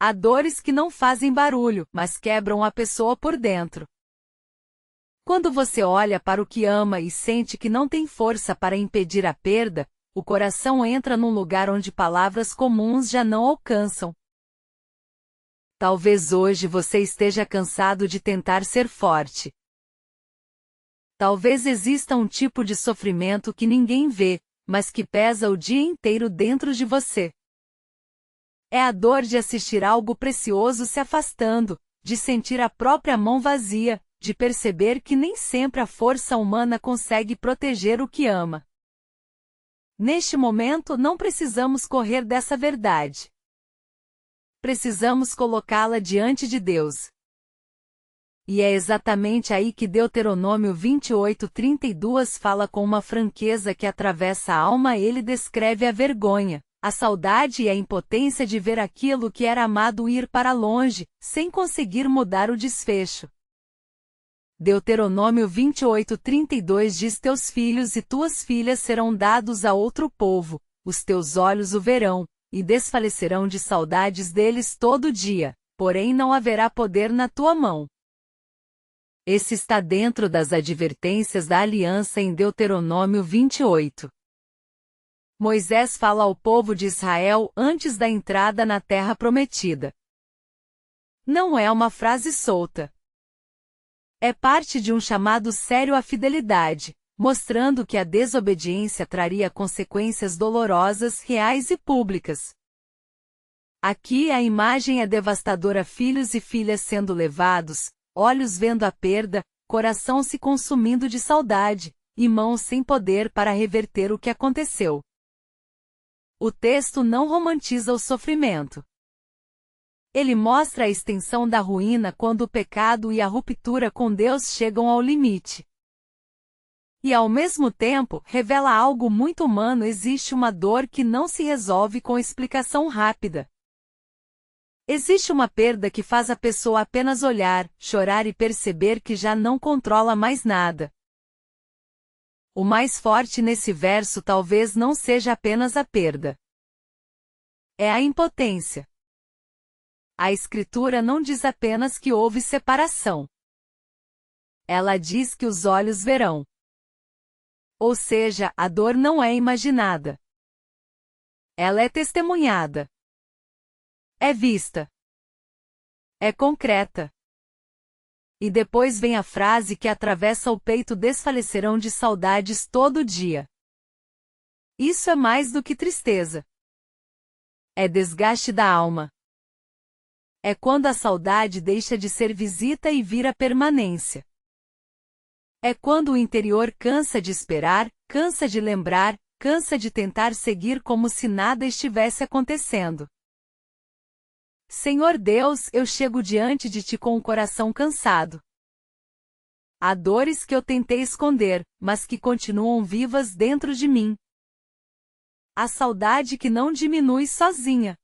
Há dores que não fazem barulho, mas quebram a pessoa por dentro. Quando você olha para o que ama e sente que não tem força para impedir a perda, o coração entra num lugar onde palavras comuns já não alcançam. Talvez hoje você esteja cansado de tentar ser forte. Talvez exista um tipo de sofrimento que ninguém vê, mas que pesa o dia inteiro dentro de você. É a dor de assistir algo precioso se afastando, de sentir a própria mão vazia, de perceber que nem sempre a força humana consegue proteger o que ama. Neste momento não precisamos correr dessa verdade. Precisamos colocá-la diante de Deus. E é exatamente aí que Deuteronômio 28:32 fala com uma franqueza que atravessa a alma. Ele descreve a vergonha, a saudade e a impotência de ver aquilo que era amado ir para longe, sem conseguir mudar o desfecho. Deuteronômio 28:32 diz: teus filhos e tuas filhas serão dados a outro povo, os teus olhos o verão, e desfalecerão de saudades deles todo dia, porém não haverá poder na tua mão. Esse está dentro das advertências da aliança em Deuteronômio 28. Moisés fala ao povo de Israel antes da entrada na terra prometida. Não é uma frase solta. É parte de um chamado sério à fidelidade, mostrando que a desobediência traria consequências dolorosas, reais e públicas. Aqui a imagem é devastadora: filhos e filhas sendo levados, olhos vendo a perda, coração se consumindo de saudade, e mãos sem poder para reverter o que aconteceu. O texto não romantiza o sofrimento. Ele mostra a extensão da ruína quando o pecado e a ruptura com Deus chegam ao limite. E ao mesmo tempo, revela algo muito humano: existe uma dor que não se resolve com explicação rápida. Existe uma perda que faz a pessoa apenas olhar, chorar e perceber que já não controla mais nada. O mais forte nesse verso talvez não seja apenas a perda. É a impotência. A Escritura não diz apenas que houve separação. Ela diz que os olhos verão. Ou seja, a dor não é imaginada. Ela é testemunhada. É vista. É concreta. E depois vem a frase que atravessa o peito: desfalecerão de saudades todo dia. Isso é mais do que tristeza. É desgaste da alma. É quando a saudade deixa de ser visita e vira permanência. É quando o interior cansa de esperar, cansa de lembrar, cansa de tentar seguir como se nada estivesse acontecendo. Senhor Deus, eu chego diante de Ti com o coração cansado. Há dores que eu tentei esconder, mas que continuam vivas dentro de mim. Há saudade que não diminui sozinha.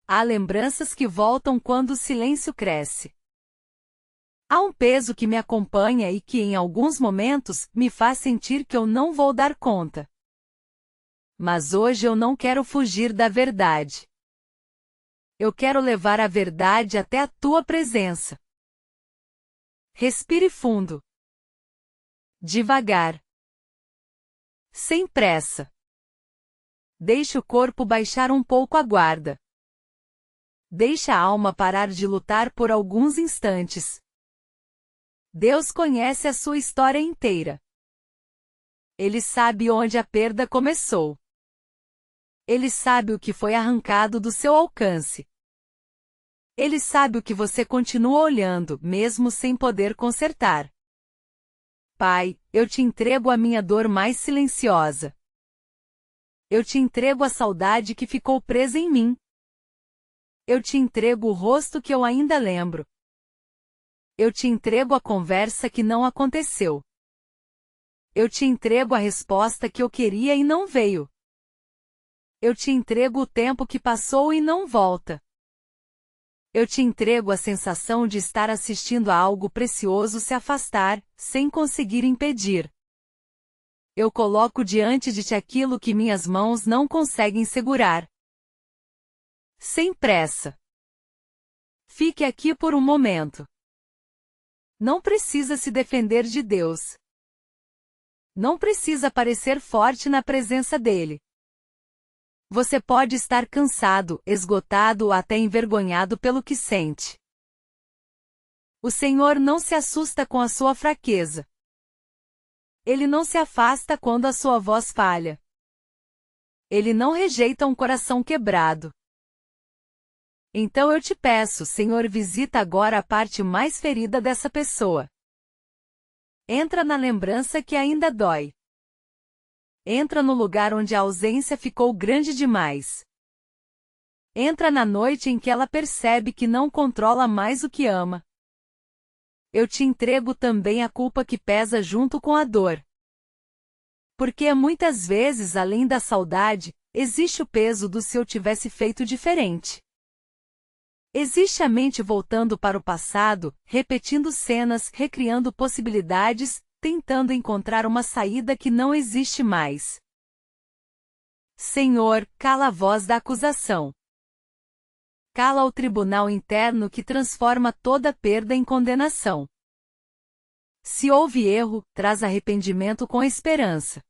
Há lembranças que voltam quando o silêncio cresce. Há um peso que me acompanha e que, em alguns momentos, me faz sentir que eu não vou dar conta. Mas hoje eu não quero fugir da verdade. Eu quero levar a verdade até a Tua presença. Respire fundo. Devagar. Sem pressa. Deixe o corpo baixar um pouco a guarda. Deixe a alma parar de lutar por alguns instantes. Deus conhece a sua história inteira. Ele sabe onde a perda começou. Ele sabe o que foi arrancado do seu alcance. Ele sabe o que você continua olhando, mesmo sem poder consertar. Pai, eu te entrego a minha dor mais silenciosa. Eu te entrego a saudade que ficou presa em mim. Eu te entrego o rosto que eu ainda lembro. Eu te entrego a conversa que não aconteceu. Eu te entrego a resposta que eu queria e não veio. Eu te entrego o tempo que passou e não volta. Eu te entrego a sensação de estar assistindo a algo precioso se afastar, sem conseguir impedir. Eu coloco diante de Ti aquilo que minhas mãos não conseguem segurar. Sem pressa. Fique aqui por um momento. Não precisa se defender de Deus. Não precisa parecer forte na presença dele. Você pode estar cansado, esgotado ou até envergonhado pelo que sente. O Senhor não se assusta com a sua fraqueza. Ele não se afasta quando a sua voz falha. Ele não rejeita um coração quebrado. Então eu te peço, Senhor, visita agora a parte mais ferida dessa pessoa. Entra na lembrança que ainda dói. Entra no lugar onde a ausência ficou grande demais. Entra na noite em que ela percebe que não controla mais o que ama. Eu te entrego também a culpa que pesa junto com a dor. Porque muitas vezes, além da saudade, existe o peso do se eu tivesse feito diferente. Existe a mente voltando para o passado, repetindo cenas, recriando possibilidades, tentando encontrar uma saída que não existe mais. Senhor, cala a voz da acusação. Cala o tribunal interno que transforma toda perda em condenação. Se houve erro, traz arrependimento com esperança.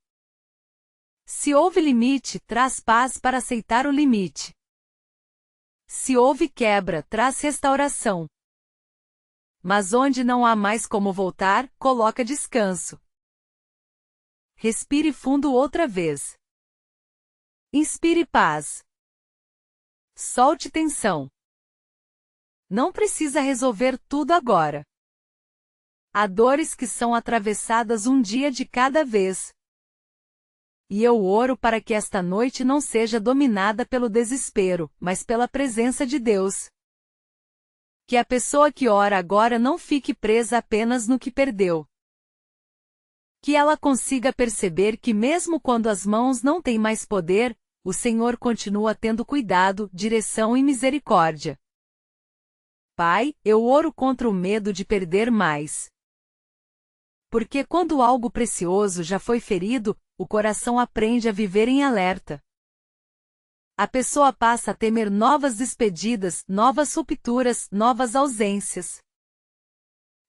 Se houve limite, traz paz para aceitar o limite. Se houve quebra, traz restauração. Mas onde não há mais como voltar, coloca descanso. Respire fundo outra vez. Inspire paz. Solte tensão. Não precisa resolver tudo agora. Há dores que são atravessadas um dia de cada vez. E eu oro para que esta noite não seja dominada pelo desespero, mas pela presença de Deus. Que a pessoa que ora agora não fique presa apenas no que perdeu. Que ela consiga perceber que mesmo quando as mãos não têm mais poder, o Senhor continua tendo cuidado, direção e misericórdia. Pai, eu oro contra o medo de perder mais. Porque quando algo precioso já foi ferido, o coração aprende a viver em alerta. A pessoa passa a temer novas despedidas, novas rupturas, novas ausências.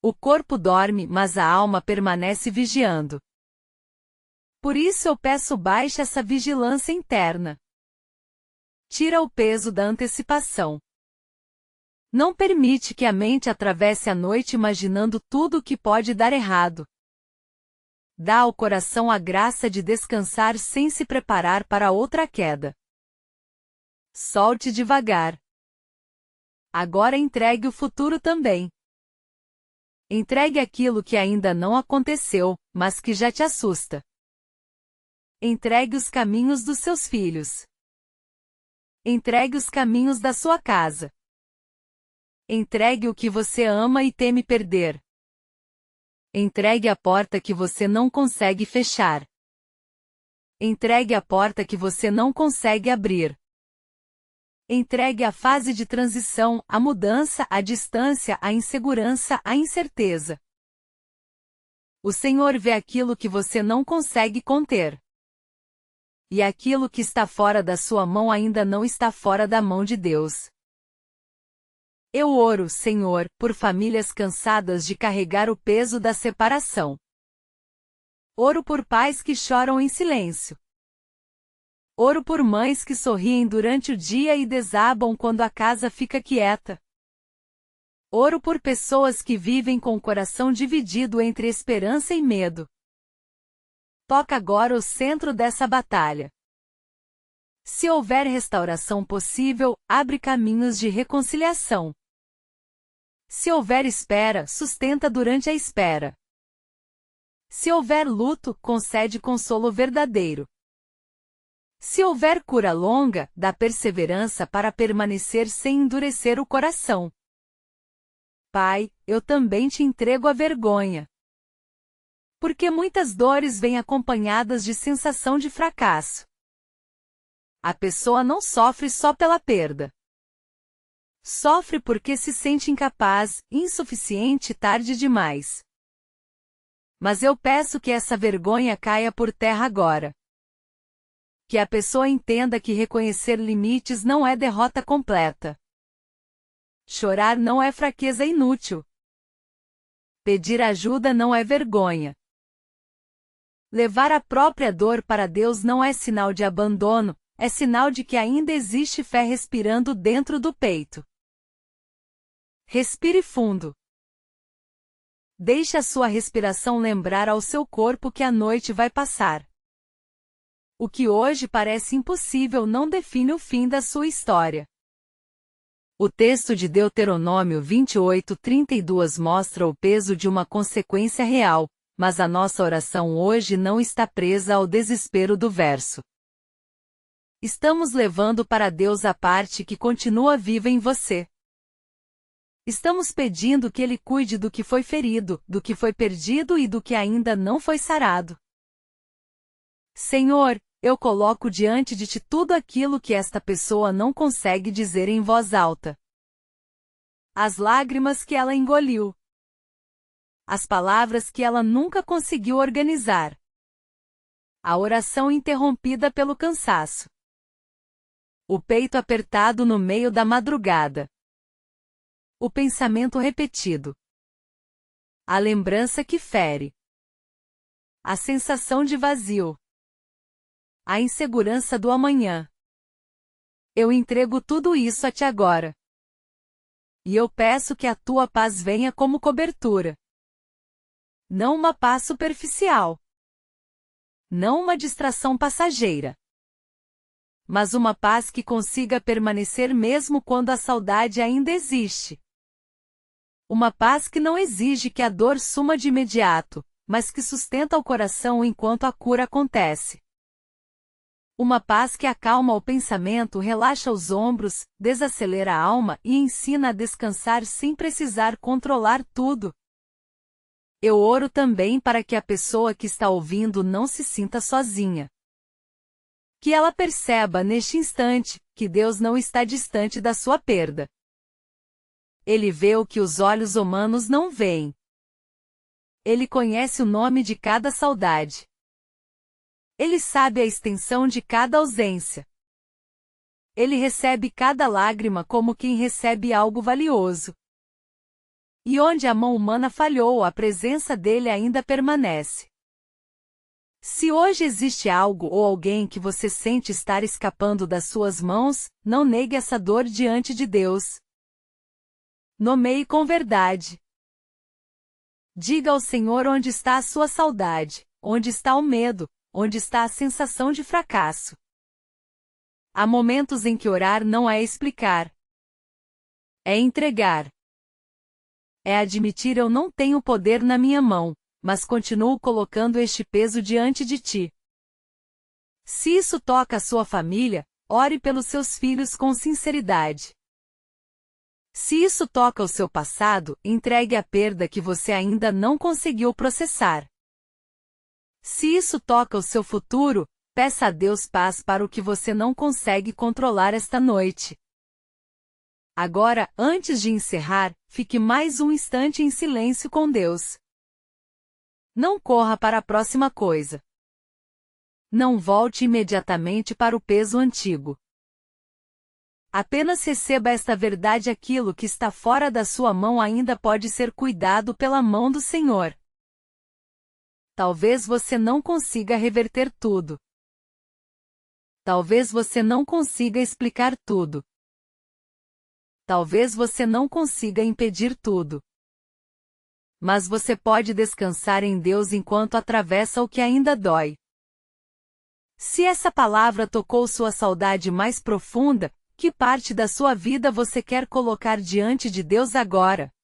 O corpo dorme, mas a alma permanece vigiando. Por isso eu peço, baixe essa vigilância interna. Tira o peso da antecipação. Não permite que a mente atravesse a noite imaginando tudo o que pode dar errado. Dá ao coração a graça de descansar sem se preparar para outra queda. Solte devagar. Agora entregue o futuro também. Entregue aquilo que ainda não aconteceu, mas que já te assusta. Entregue os caminhos dos seus filhos. Entregue os caminhos da sua casa. Entregue o que você ama e teme perder. Entregue a porta que você não consegue fechar. Entregue a porta que você não consegue abrir. Entregue a fase de transição, a mudança, a distância, a insegurança, a incerteza. O Senhor vê aquilo que você não consegue conter. E aquilo que está fora da sua mão ainda não está fora da mão de Deus. Eu oro, Senhor, por famílias cansadas de carregar o peso da separação. Oro por pais que choram em silêncio. Oro por mães que sorriem durante o dia e desabam quando a casa fica quieta. Oro por pessoas que vivem com o coração dividido entre esperança e medo. Toca agora o centro dessa batalha. Se houver restauração possível, abre caminhos de reconciliação. Se houver espera, sustenta durante a espera. Se houver luto, concede consolo verdadeiro. Se houver cura longa, dá perseverança para permanecer sem endurecer o coração. Pai, eu também te entrego a vergonha. Porque muitas dores vêm acompanhadas de sensação de fracasso. A pessoa não sofre só pela perda. Sofre porque se sente incapaz, insuficiente e tarde demais. Mas eu peço que essa vergonha caia por terra agora. Que a pessoa entenda que reconhecer limites não é derrota completa. Chorar não é fraqueza inútil. Pedir ajuda não é vergonha. Levar a própria dor para Deus não é sinal de abandono, é sinal de que ainda existe fé respirando dentro do peito. Respire fundo. Deixe a sua respiração lembrar ao seu corpo que a noite vai passar. O que hoje parece impossível não define o fim da sua história. O texto de Deuteronômio 28:32 mostra o peso de uma consequência real, mas a nossa oração hoje não está presa ao desespero do verso. Estamos levando para Deus a parte que continua viva em você. Estamos pedindo que Ele cuide do que foi ferido, do que foi perdido e do que ainda não foi sarado. Senhor, eu coloco diante de Ti tudo aquilo que esta pessoa não consegue dizer em voz alta. As lágrimas que ela engoliu. As palavras que ela nunca conseguiu organizar. A oração interrompida pelo cansaço. O peito apertado no meio da madrugada. O pensamento repetido. A lembrança que fere. A sensação de vazio. A insegurança do amanhã. Eu entrego tudo isso a Ti agora. E eu peço que a Tua paz venha como cobertura. Não uma paz superficial. Não uma distração passageira. Mas uma paz que consiga permanecer mesmo quando a saudade ainda existe. Uma paz que não exige que a dor suma de imediato, mas que sustenta o coração enquanto a cura acontece. Uma paz que acalma o pensamento, relaxa os ombros, desacelera a alma e ensina a descansar sem precisar controlar tudo. Eu oro também para que a pessoa que está ouvindo não se sinta sozinha. Que ela perceba neste instante que Deus não está distante da sua perda. Ele vê o que os olhos humanos não veem. Ele conhece o nome de cada saudade. Ele sabe a extensão de cada ausência. Ele recebe cada lágrima como quem recebe algo valioso. E onde a mão humana falhou, a presença dele ainda permanece. Se hoje existe algo ou alguém que você sente estar escapando das suas mãos, não negue essa dor diante de Deus. Nomeie com verdade. Diga ao Senhor onde está a sua saudade, onde está o medo, onde está a sensação de fracasso. Há momentos em que orar não é explicar. É entregar. É admitir: eu não tenho poder na minha mão, mas continuo colocando este peso diante de Ti. Se isso toca a sua família, ore pelos seus filhos com sinceridade. Se isso toca o seu passado, entregue a perda que você ainda não conseguiu processar. Se isso toca o seu futuro, peça a Deus paz para o que você não consegue controlar esta noite. Agora, antes de encerrar, fique mais um instante em silêncio com Deus. Não corra para a próxima coisa. Não volte imediatamente para o peso antigo. Apenas receba esta verdade: aquilo que está fora da sua mão ainda pode ser cuidado pela mão do Senhor. Talvez você não consiga reverter tudo. Talvez você não consiga explicar tudo. Talvez você não consiga impedir tudo. Mas você pode descansar em Deus enquanto atravessa o que ainda dói. Se essa palavra tocou sua saudade mais profunda, que parte da sua vida você quer colocar diante de Deus agora?